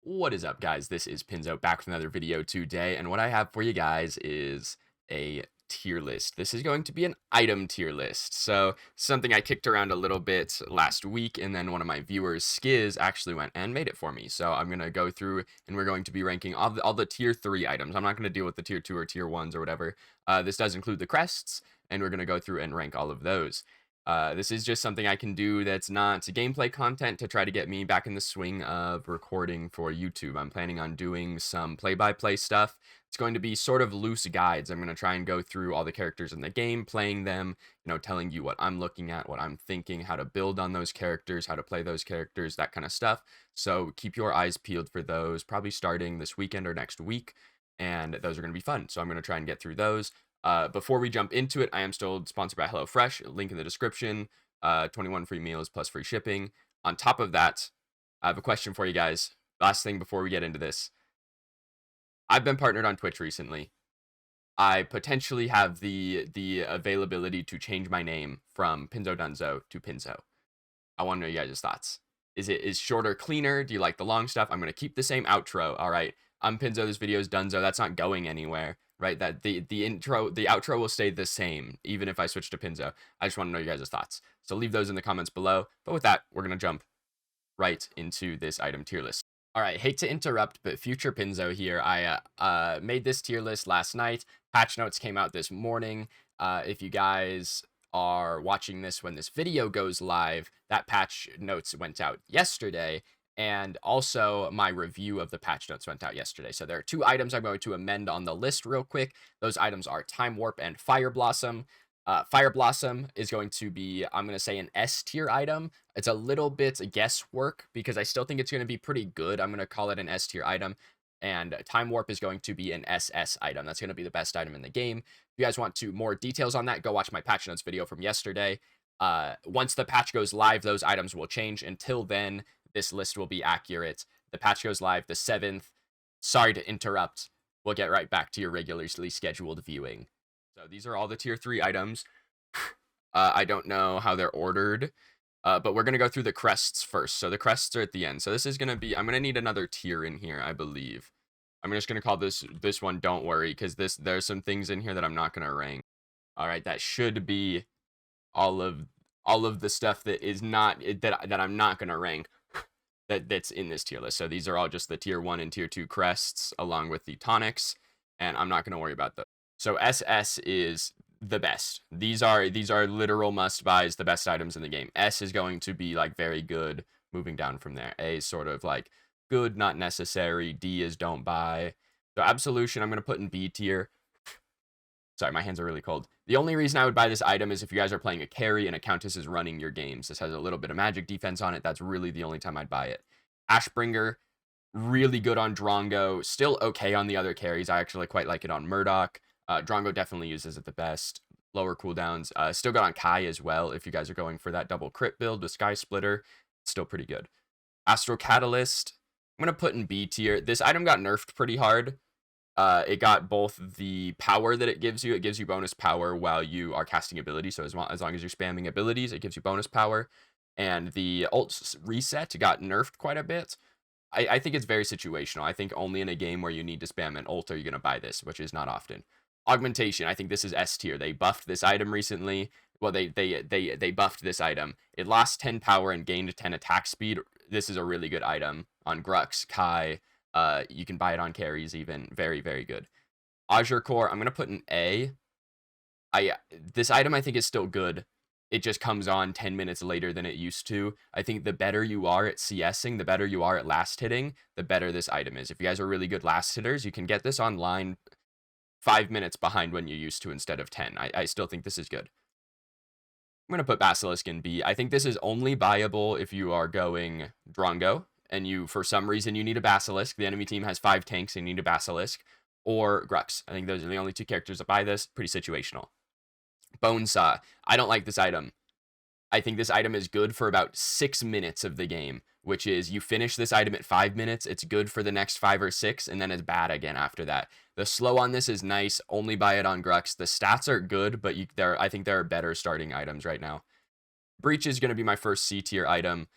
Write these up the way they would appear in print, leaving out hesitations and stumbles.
What is up, guys? This is Pinzo back with another video today, and what I have for you guys is a tier list. This is going to be an item tier list. So, something I kicked around a little bit last week, and then one of my viewers, Skiz, actually went and made it for me. So, I'm going to go through and we're going to be ranking all the tier 3 items. I'm not going to deal with the tier 2 or tier 1s or whatever. This does include the crests, and we're going to go through and rank all of those. This is just something I can do that's not gameplay content to try to get me back in the swing of recording for YouTube. I'm planning on doing some play-by-play stuff. It's going to be sort of loose guides. I'm going to try and go through all the characters in the game, playing them, telling you what I'm looking at, what I'm thinking, how to build on those characters, how to play those characters, that kind of stuff. So keep your eyes peeled for those, probably starting this weekend or next week, and those are going to be fun. So I'm going to try and get through those. Before we jump into it, I am still sponsored by HelloFresh. Link in the description. 21 free meals plus free shipping. On top of that, I have a question for you guys. Last thing before we get into this. I've been partnered on Twitch recently. I potentially have the availability to change my name from Pinzo Dunzo to Pinzo. I want to know you guys' thoughts. Is shorter cleaner? Do you like the long stuff? I'm going to keep the same outro. All right. I'm Pinzo. This video is Dunzo. That's not going anywhere, right? That the outro will stay the same, even if I switch to Pinzo. I just want to know you guys' thoughts. So leave those in the comments below. But with that, we're going to jump right into this item tier list. All right, hate to interrupt, but future Pinzo here. I made this tier list last night. Patch notes came out this morning. If you guys are watching this when this video goes live, that patch notes went out yesterday, and also my review of the patch notes went out yesterday. So there are 2 items I'm going to amend on the list real quick. Those items are Time Warp and Fire Blossom. Fire Blossom is going to be, I'm going to say, an S tier item. It's a little bit guesswork because I still think it's going to be pretty good. I'm going to call it an S tier item. And Time Warp is going to be an SS item. That's going to be the best item in the game. If you guys want more details on that, go watch my patch notes video from yesterday. Once the patch goes live, those items will change. Until then, this list will be accurate. The patch goes live the 7th. Sorry to interrupt. We'll get right back to your regularly scheduled viewing. So these are all the tier 3 items. I don't know how they're ordered, but we're going to go through the crests first. So the crests are at the end. So this is going to be, I'm going to need another tier in here, I believe. I'm just going to call this one Don't Worry, because there's some things in here that I'm not going to rank. All right, that should be all of the stuff that is not, that I'm not going to rank that's in this tier list. So these are all just the tier 1 and tier 2 crests along with the tonics, and I'm not going to worry about those. So SS is the best. These are literal must buys, the best items in the game. S is going to be like very good, moving down from there. A is sort of like good, not necessary. D is don't buy. So Absolution I'm going to put in B tier. Sorry, my hands are really cold. The only reason I would buy this item is if you guys are playing a carry and a Countess is running your games. This has a little bit of magic defense on it. That's really the only time I'd buy it. Ashbringer, really good on Drongo. Still okay on the other carries. I actually quite like it on Murdoch. Drongo definitely uses it the best. Lower cooldowns. Still good on Kai as well. If you guys are going for that double crit build with Sky Splitter, still pretty good. Astro Catalyst, I'm going to put in B tier. This item got nerfed pretty hard. It got both the power that it gives you bonus power while you are casting abilities. So as long as you're spamming abilities, it gives you bonus power. And the ult reset got nerfed quite a bit. I think it's very situational. I think only in a game where you need to spam an ult are you going to buy this, which is not often. Augmentation, I think this is S tier. They buffed this item recently. Well, they buffed this item. It lost 10 power and gained 10 attack speed. This is a really good item on Grux, Kai. You can buy it on carries even. Very, very good. Azure Core, I'm going to put an A. This item I think is still good. It just comes on 10 minutes later than it used to. I think the better you are at CSing, the better you are at last hitting, the better this item is. If you guys are really good last hitters, you can get this online 5 minutes behind when you used to instead of 10. I still think this is good. I'm going to put Basilisk in B. I think this is only buyable if you are going Drongo, and you, for some reason, you need a Basilisk. The enemy team has 5 tanks and you need a Basilisk, or Grux. I think those are the only 2 characters that buy this. Pretty situational. Bonesaw. I don't like this item. I think this item is good for about 6 minutes of the game, which is you finish this item at 5 minutes, it's good for the next 5 or 6, and then it's bad again after that. The slow on this is nice, only buy it on Grux. The stats are good, but I think there are better starting items right now. Breach is going to be my first C tier item.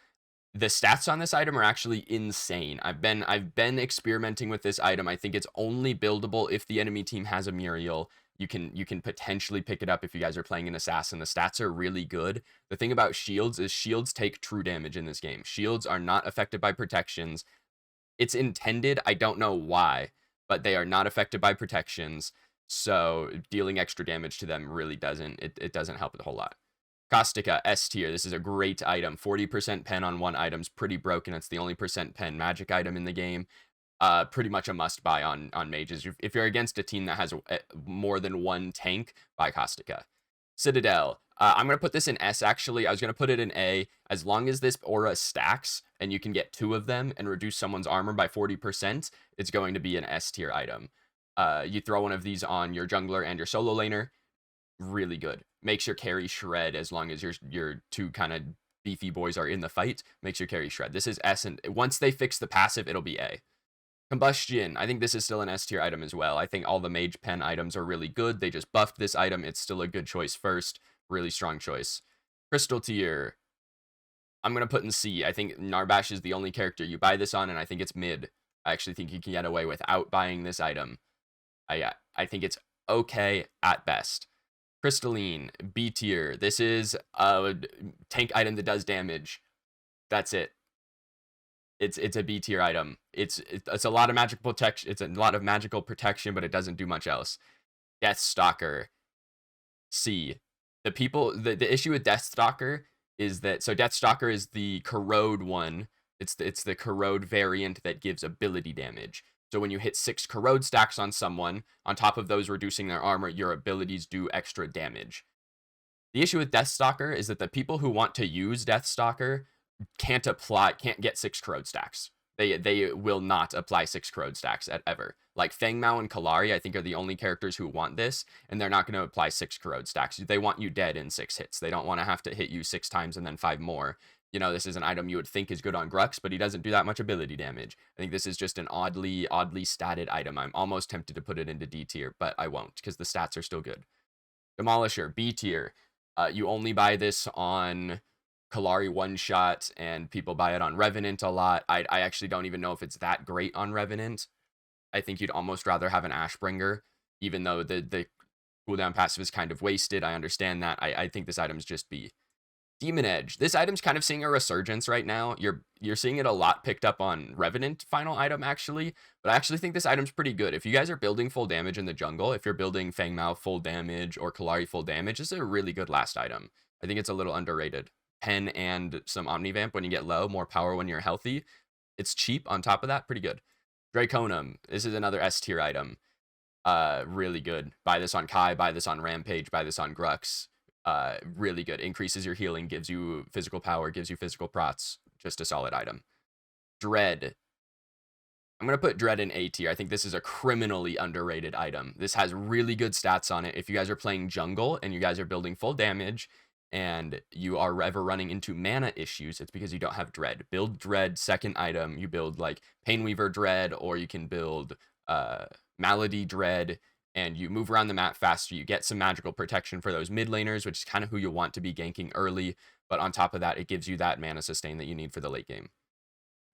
The stats on this item are actually insane. I've been experimenting with this item. I think it's only buildable if the enemy team has a Muriel. You can potentially pick it up if you guys are playing an assassin. The stats are really good. The thing about shields is shields take true damage in this game. Shields are not affected by protections. It's intended, I don't know why, but they are not affected by protections. So dealing extra damage to them really doesn't help it a whole lot. Caustica, S tier. This is a great item. 40% pen on one item's pretty broken. It's the only percent pen magic item in the game. Pretty much a must buy on mages. If you're against a team that has more than one tank, buy Caustica. Citadel. I'm going to put this in S, actually. I was going to put it in A. As long as this aura stacks and you can get 2 of them and reduce someone's armor by 40%, it's going to be an S tier item. You throw one of these on your jungler and your solo laner. Really good. Makes your carry shred as long as your 2 kind of beefy boys are in the fight. Makes your carry shred. This is S, and once they fix the passive, it'll be A. Combustion. I think this is still an S tier item as well. I think all the mage pen items are really good. They just buffed this item. It's still a good choice first. Really strong choice. Crystal tier. I'm going to put in C. I think Narbash is the only character you buy this on, and I think it's mid. I actually think you can get away without buying this item. I think it's okay at best. Crystalline, B tier. This is a tank item that does damage. That's it. It's a B tier item. It's a lot of magical protection. It's a lot of magical protection, but it doesn't do much else. Deathstalker, C. The issue with Deathstalker is that Deathstalker is the corrode one. It's the corrode variant that gives ability damage. So when you hit 6 corrode stacks on someone, on top of those reducing their armor, your abilities do extra damage. The issue with Deathstalker is that the people who want to use Deathstalker can't get 6 corrode stacks. They will not apply 6 corrode stacks ever. Like Feng Mao and Kalari, I think, are the only characters who want this, and they're not going to apply 6 corrode stacks. They want you dead in 6 hits. They don't want to have to hit you 6 times and then 5 more. You know, this is an item you would think is good on Grux, but he doesn't do that much ability damage. I think this is just an oddly statted item. I'm almost tempted to put it into D tier, but I won't, because the stats are still good. Demolisher, B tier. You only buy this on Kalari one-shot, and people buy it on Revenant a lot. I actually don't even know if it's that great on Revenant. I think you'd almost rather have an Ashbringer, even though the cooldown passive is kind of wasted. I understand that. I think this item's just B. Demon Edge. This item's kind of seeing a resurgence right now. You're seeing it a lot picked up on Revenant final item, actually. But I actually think this item's pretty good. If you guys are building full damage in the jungle, if you're building Feng Mao full damage or Kalari full damage, this is a really good last item. I think it's a little underrated. Pen and some Omnivamp when you get low, more power when you're healthy. It's cheap on top of that, pretty good. Draconum. This is another S tier item. Really good. Buy this on Kai, buy this on Rampage, buy this on Grux. Really good. Increases your healing, gives you physical power, gives you physical prots. Just a solid item. Dread. I'm going to put Dread in A tier. I think this is a criminally underrated item. This has really good stats on it. If you guys are playing jungle and you guys are building full damage and you are ever running into mana issues, it's because you don't have Dread. Build Dread, second item. You build like Painweaver Dread, or you can build Malady Dread, and you move around the map faster. You get some magical protection for those mid laners, which is kind of who you want to be ganking early. But on top of that, it gives you that mana sustain that you need for the late game.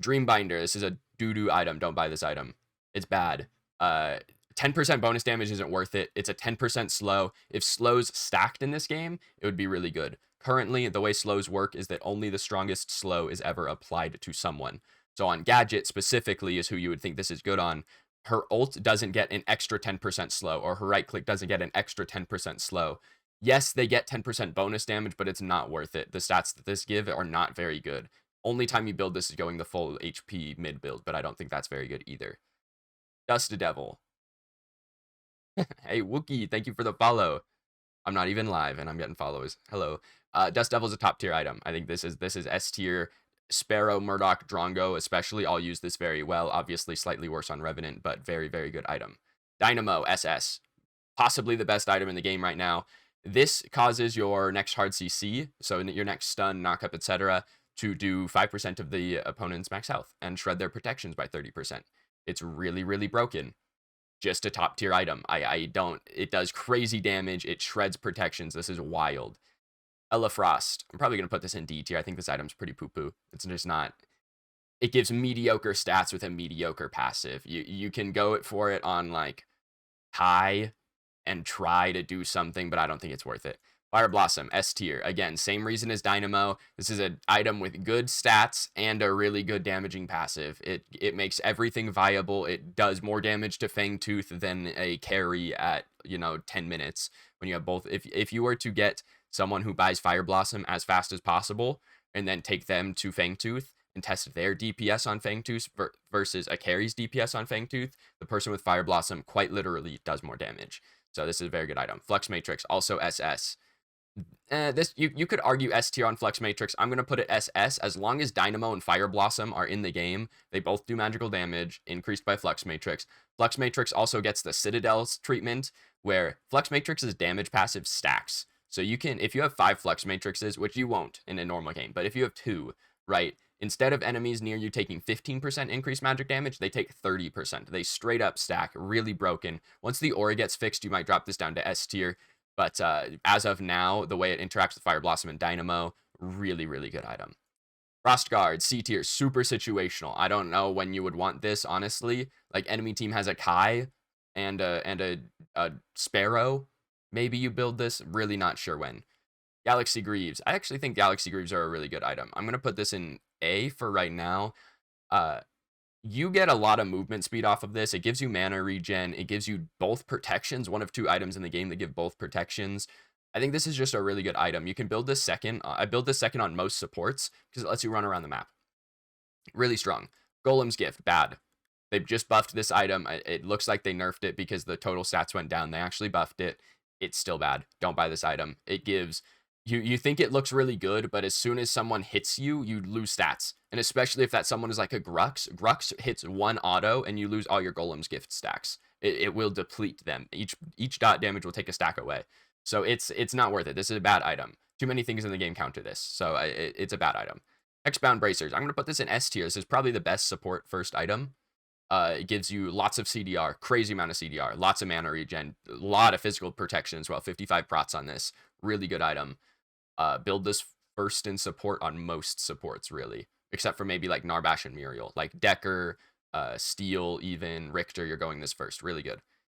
Dreambinder. This is a doo-doo item. Don't buy this item. It's bad. 10% bonus damage isn't worth it. It's a 10% slow. If slows stacked in this game, it would be really good. Currently, the way slows work is that only the strongest slow is ever applied to someone. So on Gadget specifically is who you would think this is good on. Her ult doesn't get an extra 10% slow, or her right click doesn't get an extra 10% slow. Yes, they get 10% bonus damage, but it's not worth it. The stats that this give are not very good. Only time you build this is going the full HP mid build, but I don't think that's very good either. Dust Devil. Hey, Wookie, thank you for the follow. I'm not even live, and I'm getting follows. Hello. Dust Devil's a top tier item. I think this is S tier. Sparrow, Murdoch, Drongo, especially, all use this very well. Obviously, slightly worse on Revenant, but very, very good item. Dynamo, SS. Possibly the best item in the game right now. This causes your next hard CC, so your next stun, knockup, etc., to do 5% of the opponent's max health and shred their protections by 30%. It's really, really broken. Just a top tier item. It does crazy damage. It shreds protections. This is wild. Ella Frost. I'm probably going to put this in D tier. I think this item's pretty poo-poo. It's just not... It gives mediocre stats with a mediocre passive. You can go for it on, like, high and try to do something, but I don't think it's worth it. Fire Blossom, S tier. Again, same reason as Dynamo. This is an item with good stats and a really good damaging passive. It makes everything viable. It does more damage to Fangtooth than a carry at, 10 minutes. When you have both, if you were to get someone who buys Fire Blossom as fast as possible and then take them to Fangtooth and test their DPS on Fangtooth versus a carry's DPS on Fangtooth, the person with Fire Blossom quite literally does more damage. So this is a very good item. Flux Matrix, also SS. This you could argue S tier on Flux Matrix. I'm going to put it SS. As long as Dynamo and Fire Blossom are in the game, they both do magical damage, increased by Flux Matrix. Flux Matrix also gets the Citadel's treatment, where Flux Matrix's damage passive stacks. So you can, if you have 5 Flux Matrixes, which you won't in a normal game, but if you have 2, right, instead of enemies near you taking 15% increased magic damage, they take 30%. They straight up stack, really broken. Once the aura gets fixed, you might drop this down to S tier. But as of now, the way it interacts with Fire Blossom and Dynamo, really, really good item. Frost Guard, C tier, super situational. I don't know when you would want this, honestly. Like, enemy team has a Kai and a Sparrow. Maybe you build this, really not sure when. Galaxy Greaves. I actually think Galaxy Greaves are a really good item. I'm going to put this in A for right now. You get a lot of movement speed off of this. It gives you mana regen. It gives you both protections, one of 2 items in the game that give both protections. I think this is just a really good item. You can build this second. I build this second on most supports because it lets you run around the map. Really strong. Golem's Gift, bad. They've just buffed this item. It looks like they nerfed it because the total stats went down. They actually buffed it. It's still bad. Don't buy this item. It gives... You think it looks really good, but as soon as someone hits you, you lose stats. And especially if that someone is like a Grux. Grux hits 1 auto, and you lose all your Golem's Gift stacks. It will deplete them. Each dot damage will take a stack away. So it's not worth it. This is a bad item. Too many things in the game counter this. So it's a bad item. Hexbound Bracers. I'm going to put this in S tier. This is probably the best support first item. It gives you lots of CDR, crazy amount of CDR, lots of mana regen, a lot of physical protection as well. 55 prots on this. Really good item. Build this first in support on most supports, really, except for maybe like Narbash and Muriel. Like Decker, Steel, even Richter, you're going this first. Really good.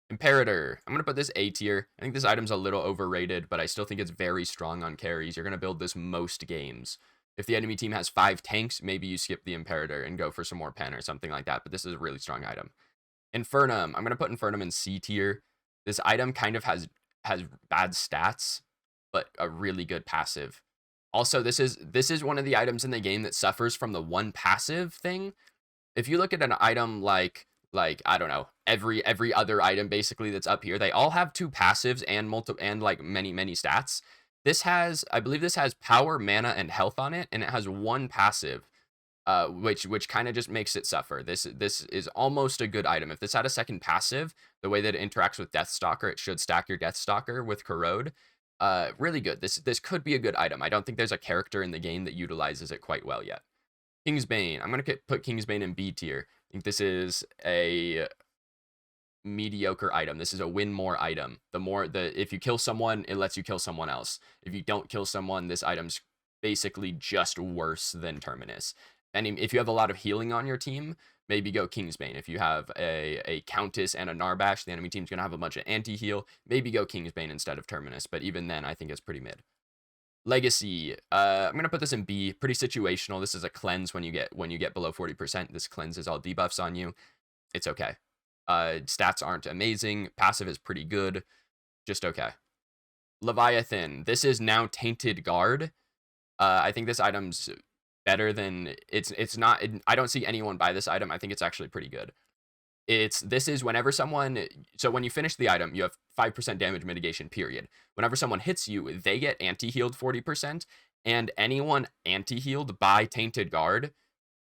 Imperator, I'm going to put this A tier. I think this item's a little overrated, but I still think it's very strong on carries. You're going to build this most games. If the enemy team has 5 tanks, maybe you skip the Imperator and go for some more pen or something like that, but this is a really strong item. Infernum, I'm going to put Infernum in C tier. This item kind of has bad stats, but a really good passive. Also, this is one of the items in the game that suffers from the one passive thing. If you look at an item like I don't know, every other item basically that's up here, they all have 2 passives and like many stats. I believe this has power, mana, and health on it, and it has 1 passive, which kind of just makes it suffer. This is almost a good item. If this had a second passive, the way that it interacts with Deathstalker, it should stack your Deathstalker with Corrode. Really good. This could be a good item. I don't think there's a character in the game that utilizes it quite well yet. Kingsbane. I'm going to put Kingsbane in B tier. I think this is a mediocre item. This is a win more item. If you kill someone, it lets you kill someone else. If you don't kill someone, this item's basically just worse than Terminus. And if you have a lot of healing on your team, maybe go Kingsbane. If you have a Countess and a Narbash, the enemy team's going to have a bunch of anti-heal. Maybe go Kingsbane instead of Terminus, but even then, I think it's pretty mid. Legacy. I'm going to put this in B. Pretty situational. This is a cleanse when you get below 40%. This cleanses all debuffs on you. It's okay. Stats aren't amazing. Passive is pretty good. Just okay. Leviathan. This is now Tainted Guard. I think this item's better than it's not. I don't see anyone buy this item. I think it's actually pretty good. This is whenever someone, so when you finish the item, you have 5% damage mitigation, period. Whenever someone hits you, they get anti-healed 40%, and anyone anti-healed by Tainted Guard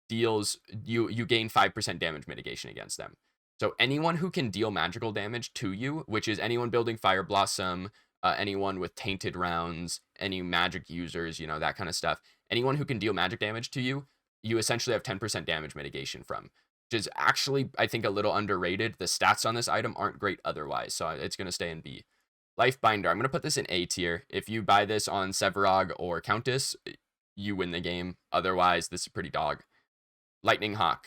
deals, you gain 5% damage mitigation against them. So anyone who can deal magical damage to you, which is anyone building Fire Blossom, anyone with tainted rounds, any magic users, that kind of stuff, anyone who can deal magic damage to you, you essentially have 10% damage mitigation from. Which is actually, I think, a little underrated. The stats on this item aren't great otherwise, so it's going to stay in B. Life Binder. I'm going to put this in A tier. If you buy this on Severog or Countess, you win the game. Otherwise, this is pretty dog. Lightning Hawk.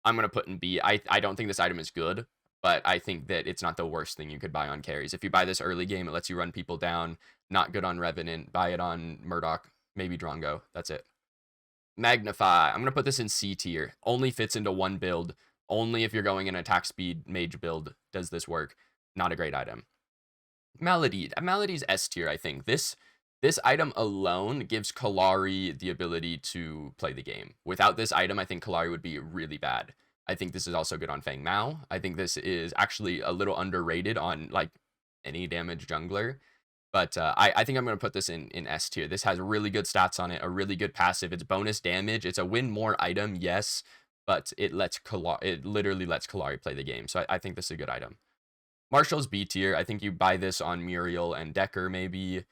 I'm going to put in B. I don't think this item is good, but I think that it's not the worst thing you could buy on carries. If you buy this early game, it lets you run people down. Not good on Revenant. Buy it on Murdoch, maybe Drongo. That's it. Magnify. I'm going to put this in C tier. Only fits into one build. Only if you're going an attack speed mage build does this work. Not a great item. Melody. Melody's S tier, I think. This item alone gives Kallari the ability to play the game. Without this item, I think Kallari would be really bad. I think this is also good on Feng Mao. I think this is actually a little underrated on like any damage jungler. But I think I'm going to put this in S tier. This has really good stats on it, a really good passive. It's bonus damage. It's a win more item, yes, but it literally lets Kallari play the game. So I think this is a good item. Marshall's B tier. I think you buy this on Muriel and Decker, maybe.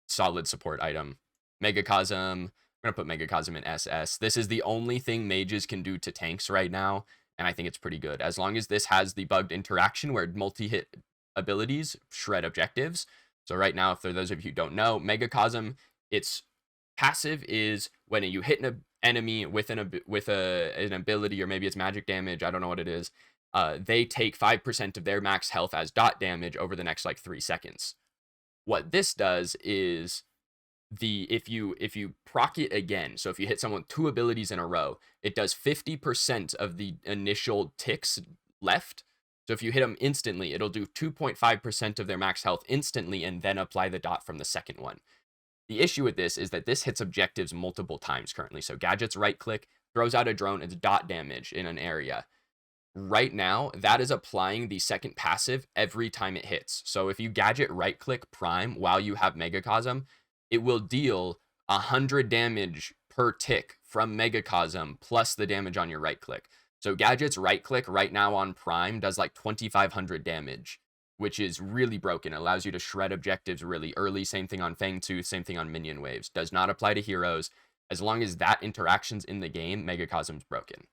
Solid support item. Megacosm. I'm going to put Megacosm in SS. This is the only thing mages can do to tanks right now, and I think it's pretty good. As long as this has the bugged interaction where multi-hit abilities shred objectives. So right now, for those of you who don't know, Megacosm, its passive is when you hit an enemy with an ability, or maybe it's magic damage, I don't know what it is, they take 5% of their max health as dot damage over the next like 3 seconds. What this does is if you proc it again, so if you hit someone with 2 abilities in a row, it does 50% of the initial ticks left. So if you hit them instantly, it'll do 2.5% of their max health instantly and then apply the dot from the second one. The issue with this is that this hits objectives multiple times currently. So Gadget's right click, throws out a drone, it's dot damage in an area. Right now, that is applying the second passive every time it hits. So if you Gadget right click Prime while you have Megacosm, it will deal 100 damage per tick from Megacosm plus the damage on your right click. So Gadget's right click right now on Prime does like 2,500 damage, which is really broken. It allows you to shred objectives really early. Same thing on Fangtooth, same thing on minion waves. Does not apply to heroes. As long as that interaction's in the game, Megacosm's broken.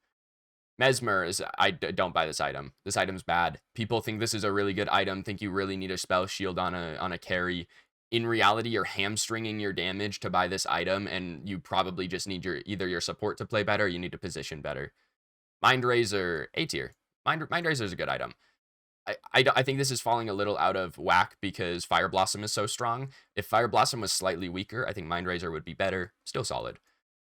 Mesmer is, I don't buy this item. This item's bad. People think this is a really good item, think you really need a spell shield on a carry. In reality, you're hamstringing your damage to buy this item, and you probably just need either your support to play better, or you need to position better. Mind Razor, A tier. Mind Razor is a good item. I think this is falling a little out of whack because Fire Blossom is so strong. If Fire Blossom was slightly weaker, I think Mind Razor would be better. Still solid.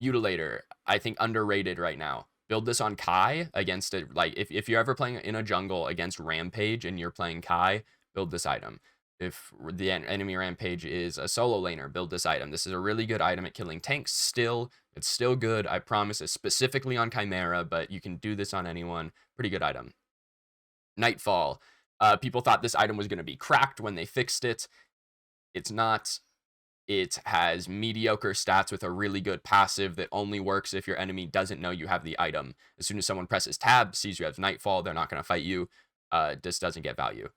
Mutilator, I think underrated right now. Build this on Kai against it. Like if you're ever playing in a jungle against Rampage and you're playing Kai, build this item. If the enemy Rampage is a solo laner, build this item. This is a really good item at killing tanks still. It's still good. I promise it's specifically on Chimera, but you can do this on anyone. Pretty good item. Nightfall. People thought this item was going to be cracked when they fixed it. It's not. It has mediocre stats with a really good passive that only works if your enemy doesn't know you have the item. As soon as someone presses tab, sees you have Nightfall, they're not going to fight you. This doesn't get value.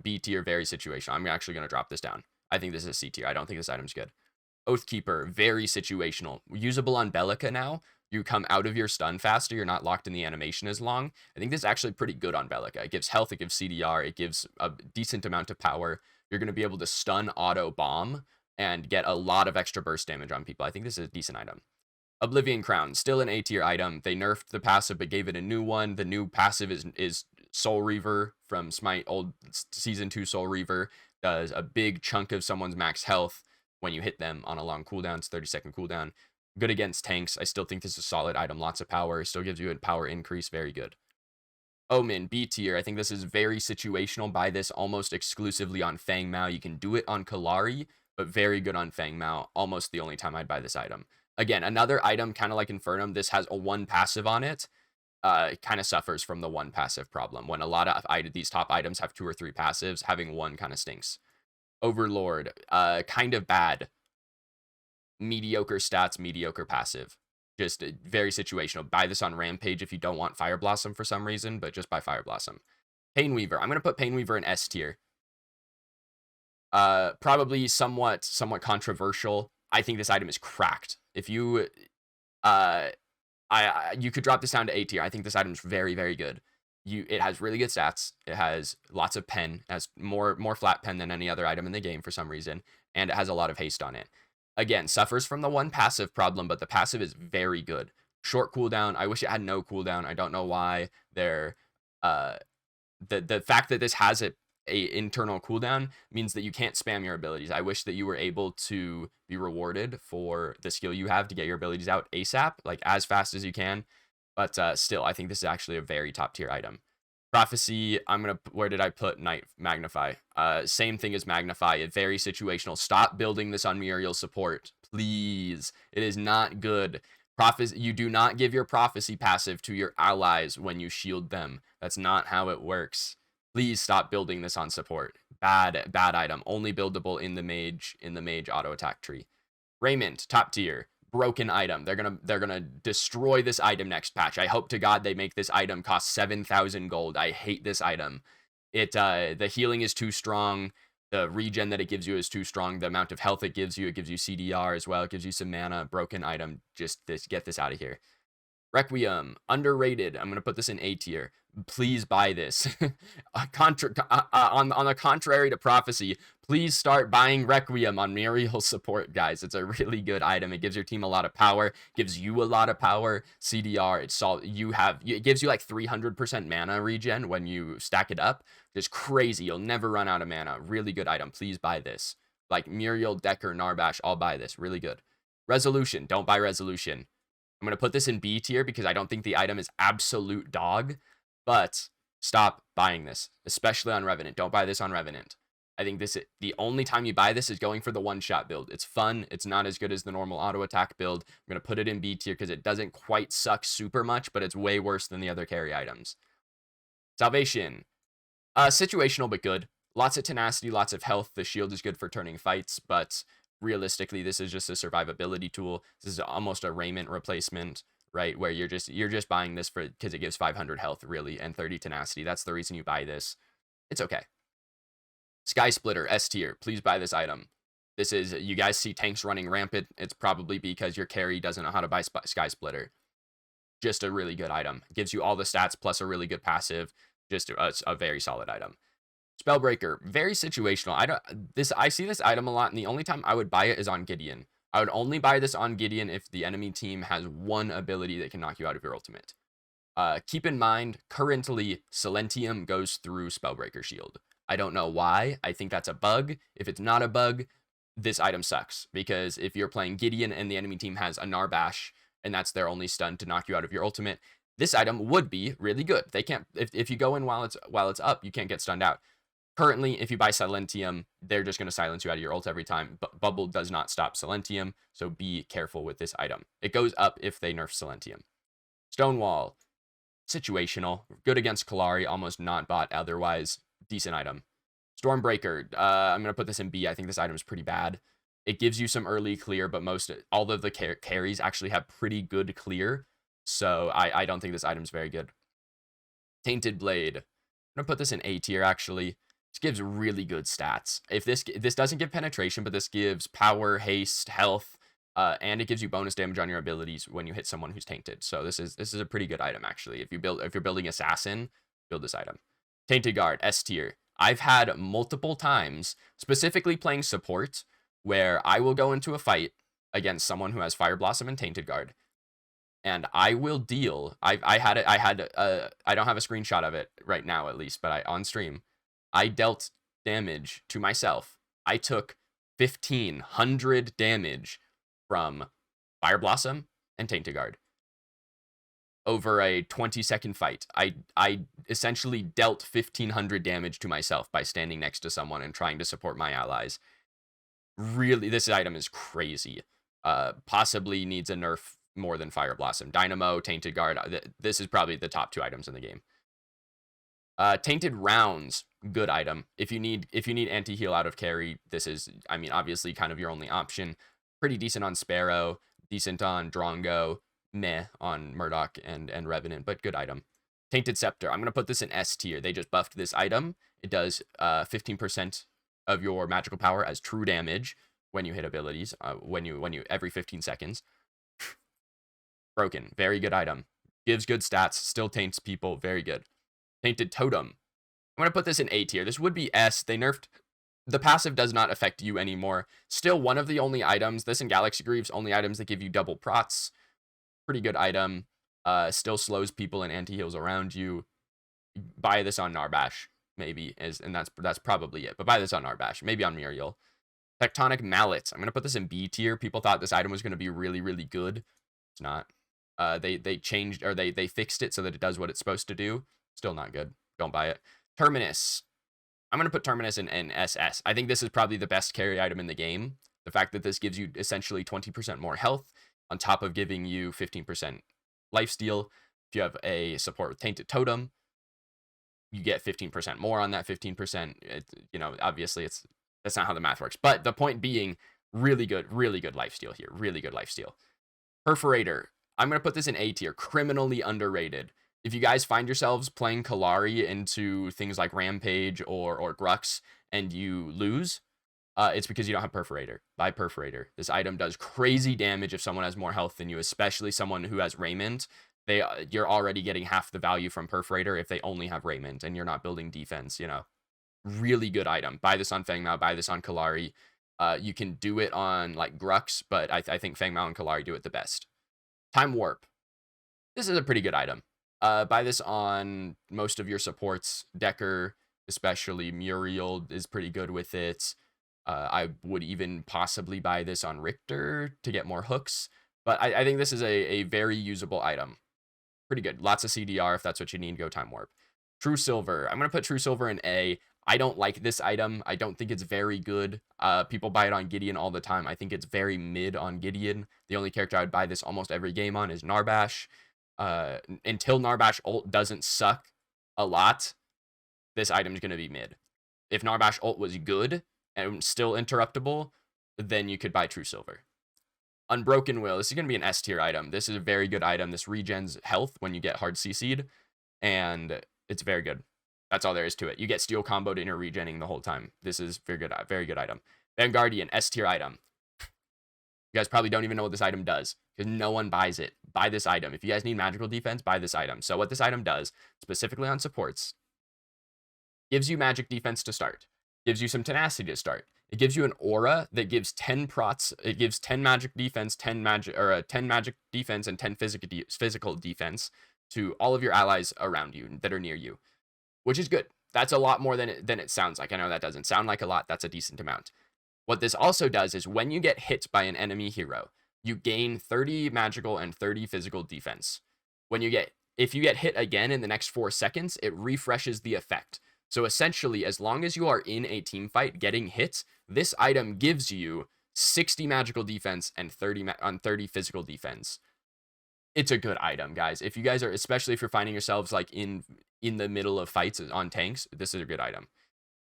B tier, very situational. I'm actually going to drop this down. I think this is C tier. I don't think this item's good. Oathkeeper, very situational. Usable on Bellica now. You come out of your stun faster. You're not locked in the animation as long. I think this is actually pretty good on Bellica. It gives health. It gives CDR. It gives a decent amount of power. You're going to be able to stun auto bomb and get a lot of extra burst damage on people. I think this is a decent item. Oblivion Crown, still an A tier item. They nerfed the passive but gave it a new one. The new passive is Soul Reaver from Smite, old Season 2 Soul Reaver. Does a big chunk of someone's max health when you hit them on a long cooldown. It's 30-second cooldown. Good against tanks. I still think this is a solid item. Lots of power. Still gives you a power increase. Very good. Omen, B tier. I think this is very situational. Buy this almost exclusively on Feng Mao. You can do it on Kallari, but very good on Feng Mao. Almost the only time I'd buy this item. Again, another item kind of like Infernum. This has a 1 passive on it. Kind of suffers from the 1 passive problem. When a lot of these top items have 2 or 3 passives, having 1 kind of stinks. Overlord, kind of bad. Mediocre stats, mediocre passive. Just very situational. Buy this on Rampage if you don't want Fire Blossom for some reason, but just buy Fire Blossom. Painweaver. I'm going to put Painweaver in S tier. Probably somewhat controversial. I think this item is cracked. If you you could drop this down to A tier. I think this item is very, very good. it has really good stats. It has lots of pen, it has more flat pen than any other item in the game for some reason, and it has a lot of haste on it. Again, suffers from the one passive problem, but the passive is very good. Short cooldown. I wish it had no cooldown. I don't know why they're uh the fact that this has a internal cooldown means that you can't spam your abilities. I wish that you were able to be rewarded for the skill you have to get your abilities out ASAP, like as fast as you can. But still, I think this is actually a very top tier item. Prophecy, where did I put Night Magnify? Same thing as Magnify, very situational. Stop building this on Muriel support, please. It is not good. Prophecy, you do not give your Prophecy passive to your allies when you shield them. That's not how it works. Please stop building this on support. Bad item. Only buildable in the mage auto attack tree. Raiment, top tier. Broken item. They're gonna destroy this item next patch. I hope to God they make this item cost 7,000 gold. I hate this item. The healing is too strong. The regen that it gives you is too strong. The amount of health it gives you CDR as well. It gives you some mana. Broken item. Just get this out of here. Requiem, underrated. I'm gonna put this in A tier. Please buy this. On the contrary to Prophecy, please start buying Requiem on Muriel support, guys. It's a really good item. It gives your team a lot of power, gives you a lot of power. CDR, it gives you like 300% mana regen when you stack it up. Just crazy. You'll never run out of mana. Really good item. Please buy this. Like Muriel, Decker, Narbash, all buy this. Really good. Resolution, don't buy Resolution. I'm going to put this in B tier because I don't think the item is absolute dog, but stop buying this, especially on Revenant. Don't buy this on Revenant. I think the only time you buy this is going for the one-shot build. It's fun. It's not as good as the normal auto attack build. I'm going to put it in B tier because it doesn't quite suck super much, but it's way worse than the other carry items. Salvation. Situational, but good. Lots of tenacity, lots of health. The shield is good for turning fights, but realistically, this is just a survivability tool. This is almost a raiment replacement, right? Where you're just buying this because it gives 500 health, really, and 30 tenacity. That's the reason you buy this. It's okay. Sky Splitter, S tier. Please buy this item. This is, you guys see tanks running rampant. It's probably because your carry doesn't know how to buy Sky Splitter. Just a really good item. Gives you all the stats plus a really good passive. Just a very solid item. Spellbreaker, very situational. I see this item a lot, and the only time I would buy it is on Gideon. I would only buy this on Gideon if the enemy team has one ability that can knock you out of your ultimate. Keep in mind, currently, Silentium goes through Spellbreaker Shield. I don't know why. I think that's a bug. If it's not a bug, this item sucks. Because if you're playing Gideon and the enemy team has a Narbash, and that's their only stun to knock you out of your ultimate, this item would be really good. They can't, if you go in while it's up, you can't get stunned out. Currently, if you buy Silentium, they're just going to silence you out of your ult every time. But Bubble does not stop Silentium, so be careful with this item. It goes up if they nerf Silentium. Stonewall, situational. Good against Kalari, almost not bot otherwise. Decent item. Stormbreaker, I'm going to put this in B. I think this item is pretty bad. It gives you some early clear, but all of the carries actually have pretty good clear. So I don't think this item's very good. Tainted Blade. I'm going to put this in A tier, actually. This gives really good stats. If this doesn't give penetration, but this gives power, haste, health, and it gives you bonus damage on your abilities when you hit someone who's tainted. So this is a pretty good item, actually. If you're building assassin, build this item. Tainted Guard, S tier. I've had multiple times, specifically playing support, where I will go into a fight against someone who has Fire Blossom and Tainted Guard, and I will deal. I don't have a screenshot of it right now, at least, but on stream, I dealt damage to myself. I took 1,500 damage from Fire Blossom and Tainted Guard over a 20-second fight. I essentially dealt 1,500 damage to myself by standing next to someone and trying to support my allies. Really, this item is crazy. Possibly needs a nerf more than Fire Blossom. Dynamo, Tainted Guard. This is probably the top 2 items in the game. Tainted Rounds, good item. If you need anti-heal out of carry, this is, I mean, obviously kind of your only option. Pretty decent on Sparrow, decent on Drongo, meh on Murdoch and Revenant, but good item. Tainted Scepter, I'm going to put this in S tier. They just buffed this item. It does 15% of your magical power as true damage when you hit abilities, when you every 15 seconds. Broken, very good item. Gives good stats, still taints people, very good. Tainted Totem. I'm going to put this in A tier. This would be S. They nerfed. The passive does not affect you anymore. Still one of the only items, this and Galaxy Greaves, only items that give you double prots. Pretty good item. Still slows people and anti-heals around you. Buy this on Narbash, maybe, and that's probably it. But buy this on Narbash, maybe on Muriel. Tectonic Mallet. I'm going to put this in B tier. People thought this item was going to be really, really good. It's not. They changed, or they fixed it so that it does what it's supposed to do. Still not good. Don't buy it. Terminus. I'm going to put Terminus in SS. I think this is probably the best carry item in the game. The fact that this gives you essentially 20% more health on top of giving you 15% lifesteal. If you have a support with Tainted Totem, you get 15% more on that 15%. Obviously that's not how the math works. But the point being, really good lifesteal here. Really good lifesteal. Perforator. I'm going to put this in A tier. Criminally underrated. If you guys find yourselves playing Kallari into things like Rampage or Grux and you lose, it's because you don't have Perforator. Buy Perforator. This item does crazy damage if someone has more health than you, especially someone who has Raymond. You're already getting half the value from Perforator if they only have Raymond and you're not building defense, Really good item. Buy this on Feng Mao, buy this on Kallari. You can do it on like Grux, but I think Feng Mao and Kallari do it the best. Time Warp. This is a pretty good item. Buy this on most of your supports. Decker, especially Muriel, is pretty good with it. I would even possibly buy this on Richter to get more hooks. But I think this is a very usable item. Pretty good. Lots of CDR if that's what you need. Go Time Warp. True Silver. I'm going to put True Silver in A. I don't like this item. I don't think it's very good. People buy it on Gideon all the time. I think it's very mid on Gideon. The only character I would buy this almost every game on is Narbash. Until Narbash ult doesn't suck a lot, this item's going to be mid. If Narbash ult was good and still interruptible, then you could buy True Silver. Unbroken Will. This is going to be an S tier item. This is a very good item. This regens health when you get hard CC'd, and it's very good. That's all there is to it. You get steel comboed and you're regenning the whole time. This is very good item. Vanguardian, S tier item. You guys probably don't even know what this item does because no one buys it. Buy this item. If you guys need magical defense, buy this item. So what this item does, specifically on supports, gives you magic defense to start. Gives you some tenacity to start. It gives you an aura that gives 10 prots. It gives 10 magic defense, 10 magic defense, and 10 physical defense to all of your allies around you that are near you, which is good. That's a lot more than it sounds like. I know that doesn't sound like a lot. That's a decent amount. What this also does is when you get hit by an enemy hero, you gain 30 magical and 30 physical defense. If you get hit again in the next 4 seconds, it refreshes the effect. So essentially, as long as you are in a team fight getting hit, this item gives you 60 magical defense and 30 physical defense. It's a good item, guys. If you guys are, especially if you're finding yourselves like in the middle of fights on tanks, this is a good item.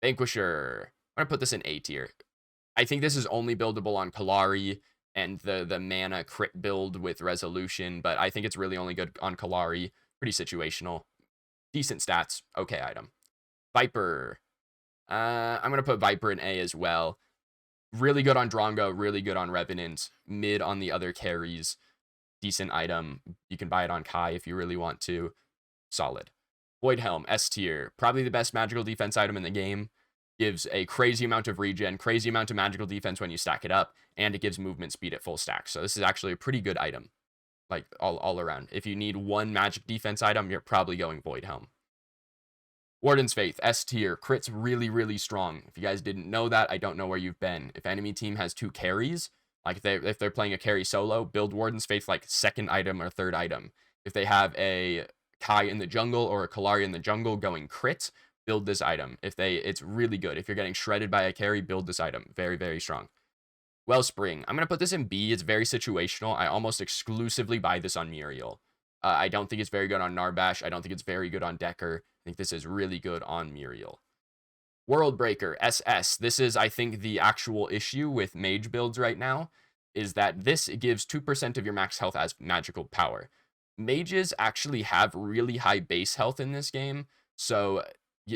Vanquisher. I'm going to put this in A tier. I think this is only buildable on Kallari and the mana crit build with Resolution, but I think it's really only good on Kallari. Pretty situational. Decent stats. Okay item. Viper. I'm going to put Viper in A as well. Really good on Drongo, really good on Revenant. Mid on the other carries. Decent item. You can buy it on Kai if you really want to. Solid. Void Helm, S tier. Probably the best magical defense item in the game. Gives a crazy amount of regen, crazy amount of magical defense when you stack it up, and it gives movement speed at full stack. So this is actually a pretty good item, like all around. If you need one magic defense item, you're probably going Void Helm. Warden's Faith, S tier. Crit's really, really strong. If you guys didn't know that, I don't know where you've been. If enemy team has 2 carries, like if they're playing a carry solo, build Warden's Faith like second item or third item. If they have a Kai in the jungle or a Kallari in the jungle going crit, build this item. It's really good. If you're getting shredded by a carry, build this item. Very, very strong. Wellspring. I'm going to put this in B. It's very situational. I almost exclusively buy this on Muriel. I don't think it's very good on Narbash. I don't think it's very good on Decker. I think this is really good on Muriel. Worldbreaker, SS. This is, I think, the actual issue with mage builds right now, is that this gives 2% of your max health as magical power. Mages actually have really high base health in this game, so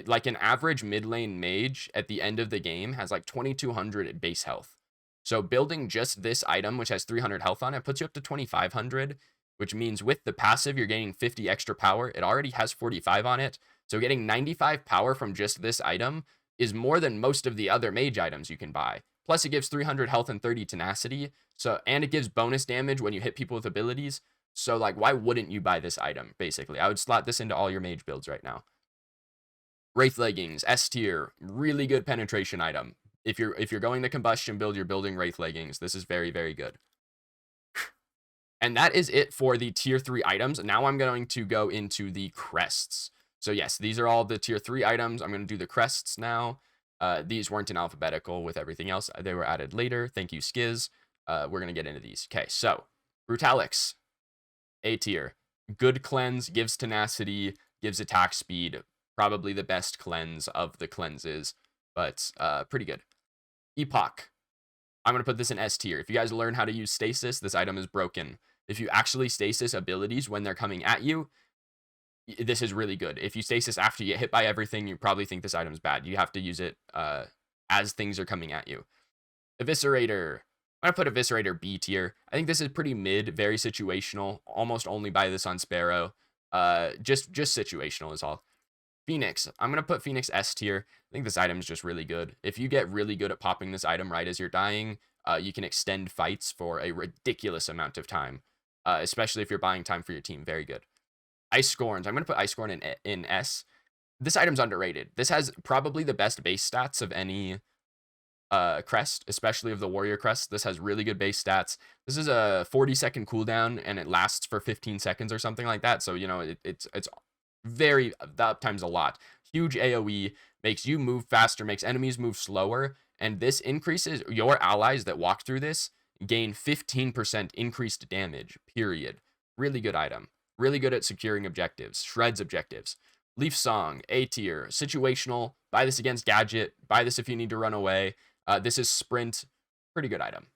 like an average mid lane mage at the end of the game has like 2200 base health. So building just this item, which has 300 health on it, puts you up to 2500, which means with the passive, you're gaining 50 extra power. It already has 45 on it. So getting 95 power from just this item is more than most of the other mage items you can buy. Plus, it gives 300 health and 30 tenacity. So, and it gives bonus damage when you hit people with abilities. So, like, why wouldn't you buy this item? Basically, I would slot this into all your mage builds right now. Wraith leggings, S tier, really good penetration item. If you're going the combustion build, you're building Wraith leggings. This is very, very good. And that is it for the tier 3 items. Now I'm going to go into the crests. So yes, these are all the tier 3 items. I'm going to do the crests now. These weren't in alphabetical with everything else. They were added later. Thank you, Skiz. We're going to get into these. Okay, so Brutalix, A tier. Good cleanse, gives tenacity, gives attack speed. Probably the best cleanse of the cleanses, but pretty good. Epoch. I'm going to put this in S tier. If you guys learn how to use stasis, this item is broken. If you actually stasis abilities when they're coming at you, this is really good. If you stasis after you get hit by everything, you probably think this item's bad. You have to use it as things are coming at you. Eviscerator. I'm going to put Eviscerator B tier. I think this is pretty mid, very situational. Almost only buy this on Sparrow. Just situational is all. Phoenix. I'm going to put Phoenix S tier. I think this item is just really good. If you get really good at popping this item right as you're dying, you can extend fights for a ridiculous amount of time, especially if you're buying time for your team. Very good. Ice Scorns. I'm going to put Ice Scorn in S. This item's underrated. This has probably the best base stats of any crest, especially of the warrior crest. This has really good base stats. This is a 40-second cooldown, and it lasts for 15 seconds or something like that. So, you know, it's very, the uptime's a lot. Huge AoE, makes you move faster, makes enemies move slower, and this increases your allies that walk through this gain 15% increased damage, period. Really good item. Really good at securing objectives, shreds objectives. Leaf Song, A tier, situational. Buy this against Gadget. Buy this if you need to run away. This is Sprint. Pretty good item.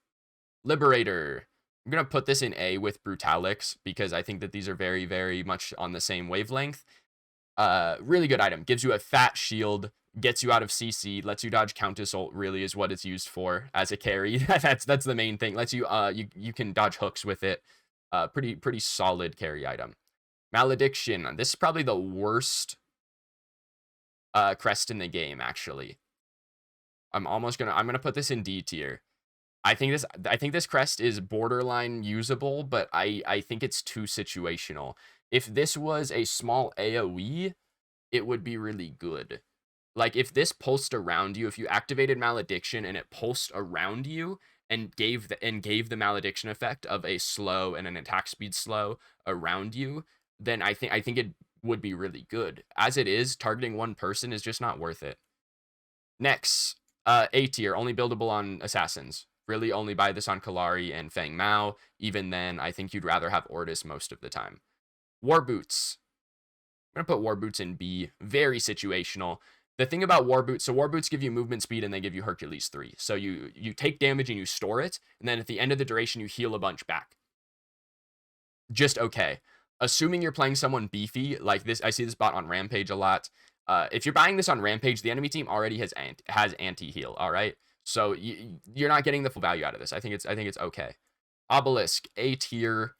Liberator. I'm going to put this in A with Brutalix because I think that these are very, very much on the same wavelength. Really good item. Gives you a fat shield, gets you out of CC, lets you dodge Countess ult, really is what it's used for as a carry. that's the main thing. Lets you you can dodge hooks with it. Pretty solid carry item. Malediction. This is probably the worst crest in the game, actually. I'm gonna put this in D tier. I think this crest is borderline usable, but I think it's too situational. If this was a small AoE, it would be really good. Like if this pulsed around you, if you activated Malediction and it pulsed around you and gave the Malediction effect of a slow and an attack speed slow around you, then I think it would be really good. As it is, targeting one person is just not worth it. Next, A tier, only buildable on assassins. Really only buy this on Kalari and Fang Mao. Even then, I think you'd rather have Ortis most of the time. War Boots. I'm going to put War Boots in B. Very situational. The thing about War Boots, so War Boots give you movement speed and they give you Hercules 3. So you take damage and you store it, and then at the end of the duration, you heal a bunch back. Just okay. Assuming you're playing someone beefy, like this, I see this bot on Rampage a lot. If you're buying this on Rampage, the enemy team already has anti-heal, all right? So you're not getting the full value out of this. I think it's okay. Obelisk, A tier,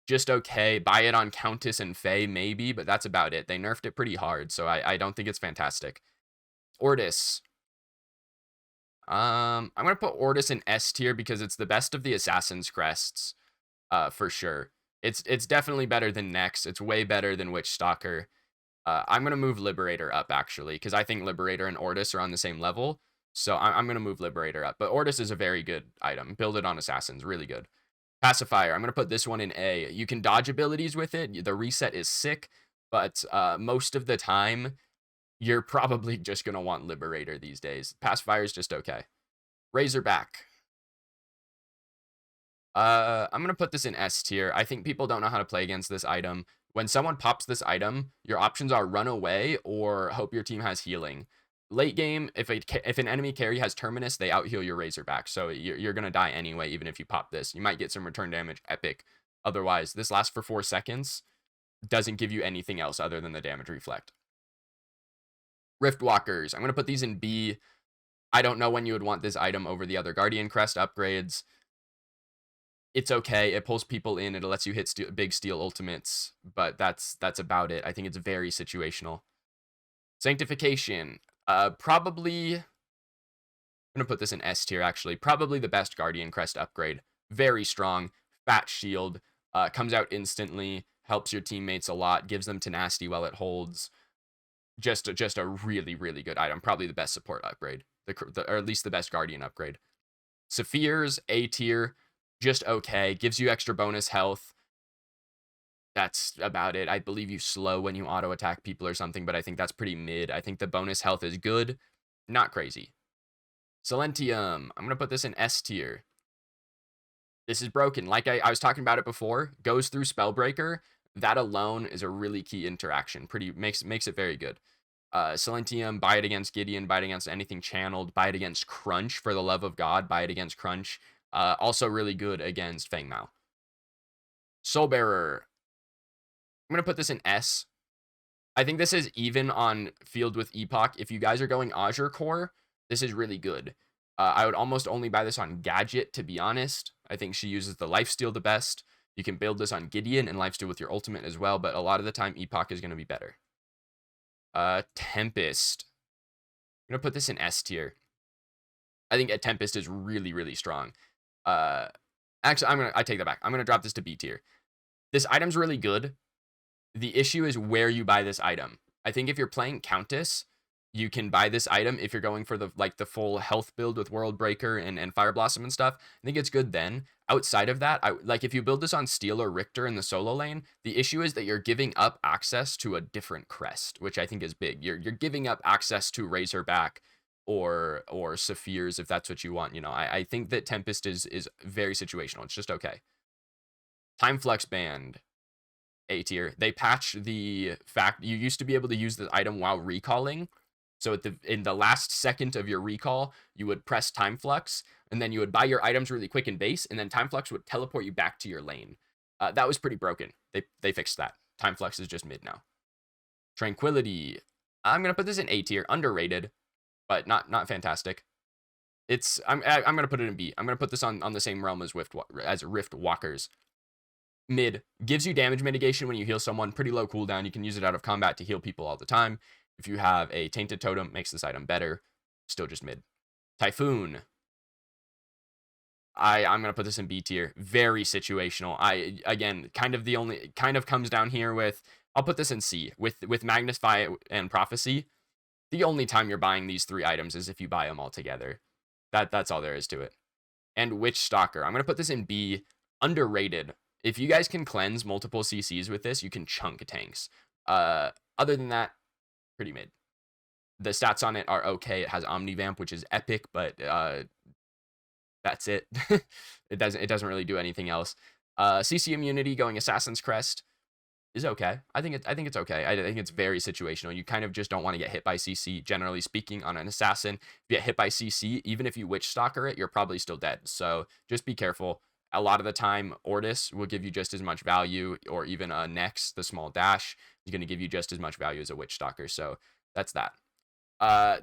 just okay. Buy it on Countess and Faye, maybe, but that's about it. They nerfed it pretty hard, so I don't think it's fantastic. Ortis. I'm gonna put Ortis in S tier because it's the best of the Assassin's Crests, for sure. It's definitely better than Nex. It's way better than Witch Stalker. I'm gonna move Liberator up actually because I think Liberator and Ortis are on the same level. So I'm gonna move Liberator up. But Ortis is a very good item. Build it on Assassins, really good. Pacifier. I'm gonna put this one in A. You can dodge abilities with it. The reset is sick, but most of the time you're probably just gonna want Liberator these days. Pacifier is just okay. Razorback. I'm gonna put this in S tier. I think people don't know how to play against this item. When someone pops this item, your options are run away or hope your team has healing. Late game, if an enemy carry has Terminus, they out-heal your Razorback, so you're gonna die anyway, even if you pop this. You might get some return damage, epic. Otherwise, this lasts for 4 seconds, doesn't give you anything else other than the damage reflect. Riftwalkers, I'm gonna put these in B. I don't know when you would want this item over the other Guardian Crest upgrades. It's okay. It pulls people in. It lets you hit big steel ultimates, but that's about it. I think it's very situational. Sanctification. Probably, I'm going to put this in S tier, actually. Probably the best Guardian Crest upgrade. Very strong. Fat shield. Comes out instantly. Helps your teammates a lot. Gives them tenacity while it holds. Just a really, really good item. Probably the best support upgrade. Or at least the best Guardian upgrade. Sapphire's A tier. Just okay. Gives you extra bonus health. That's about it. I believe you slow when you auto attack people or something, but I think that's pretty mid. I think the bonus health is good. Not crazy. Silentium. I'm going to put this in S tier. This is broken. Like I was talking about it before. Goes through Spellbreaker. That alone is a really key interaction. Makes it very good. Silentium, buy it against Gideon, buy it against anything channeled, buy it against Crunch, for the love of God, buy it against Crunch. Also really good against Feng Mao. Soulbearer. I'm going to put this in S. I think this is even on field with Epoch. If you guys are going Azure Core, this is really good. I would almost only buy this on Gadget, to be honest. I think she uses the lifesteal the best. You can build this on Gideon and lifesteal with your ultimate as well, but a lot of the time Epoch is going to be better. Tempest. I'm going to put this in S tier. I think a Tempest is really, really strong. Actually, I take that back. I'm going to drop this to B tier. This item's really good. The issue is where you buy this item. I think if you're playing Countess, you can buy this item if you're going for the full health build with World Breaker and Fire Blossom and stuff. I think it's good then. Outside of that, if you build this on Steel or Richter in the solo lane, the issue is that you're giving up access to a different crest, which I think is big. You're giving up access to Razorback or Sapphires if that's what you want. You know, I think that Tempest is very situational. It's just okay. Time Flux Band. A tier. They patched the fact you used to be able to use the item while recalling. So in the last second of your recall, you would press Time Flux, and then you would buy your items really quick in base, and then Time Flux would teleport you back to your lane. That was pretty broken. They fixed that. Time Flux is just mid now. Tranquility. I'm gonna put this in A tier. Underrated, but not fantastic. I'm gonna put it in B. I'm gonna put this on the same realm as Rift Walkers. Mid. Gives you damage mitigation when you heal someone. Pretty low cooldown. You can use it out of combat to heal people all the time. If you have a Tainted Totem, makes this item better. Still just mid. Typhoon. I'm going to put this in B tier. Very situational. Again, kind of comes down here with, I'll put this in C. With Magnify and Prophecy, the only time you're buying these three items is if you buy them all together. That's all there is to it. And Witch Stalker. I'm going to put this in B. Underrated. If you guys can cleanse multiple CCs with this, you can chunk tanks. Other than that, pretty mid. The stats on it are okay. It has Omnivamp, which is epic, but that's it. It doesn't really do anything else. CC immunity going Assassin's Crest is okay. I think it's okay. I think it's very situational. You kind of just don't want to get hit by CC. Generally speaking, on an assassin, if you get hit by CC, even if you Witch Stalker it, you're probably still dead. So just be careful. A lot of the time, Ortis will give you just as much value, or even a Nex, the small dash, is going to give you just as much value as a Witch Stalker. So that's that.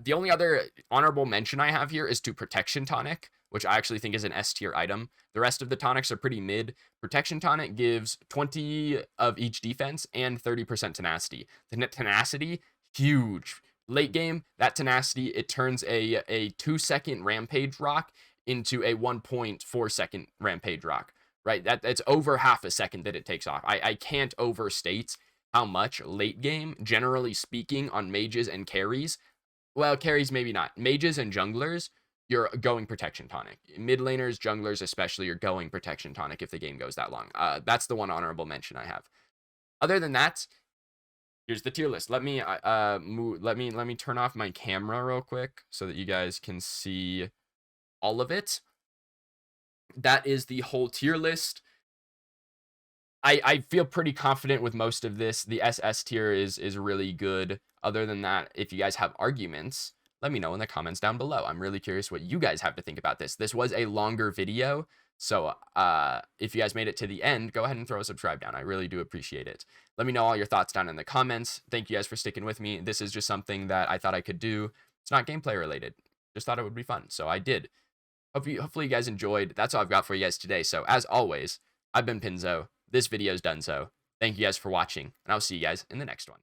The only other honorable mention I have here is to Protection Tonic, which I actually think is an S tier item. The rest of the tonics are pretty mid. Protection Tonic gives 20 of each defense and 30% tenacity. The tenacity, huge. Late game, that tenacity, it turns a 2-second Rampage Rock into a 1.4-second Rampage Rock, right? That's over half a second that it takes off. I can't overstate how much late game, generally speaking, on mages and carries, well, carries maybe not, mages and junglers, you're going Protection Tonic. Mid laners, junglers especially, you're going Protection Tonic if the game goes that long. That's the one honorable mention I have. Other than that, here's the tier list. Let me turn off my camera real quick so that you guys can see all of it. That is the whole tier list. I feel pretty confident with most of this. The SS tier is really good. Other than that, if you guys have arguments, let me know in the comments down below. I'm really curious what you guys have to think about this. This was a longer video, so if you guys made it to the end, go ahead and throw a subscribe down. I really do appreciate it. Let me know all your thoughts down in the comments. Thank you guys for sticking with me. This is just something that I thought I could do. It's not gameplay related. Just thought it would be fun, so I did. Hopefully you guys enjoyed. That's all I've got for you guys today. So as always, I've been Pinzo. This video's done so. Thank you guys for watching, and I'll see you guys in the next one.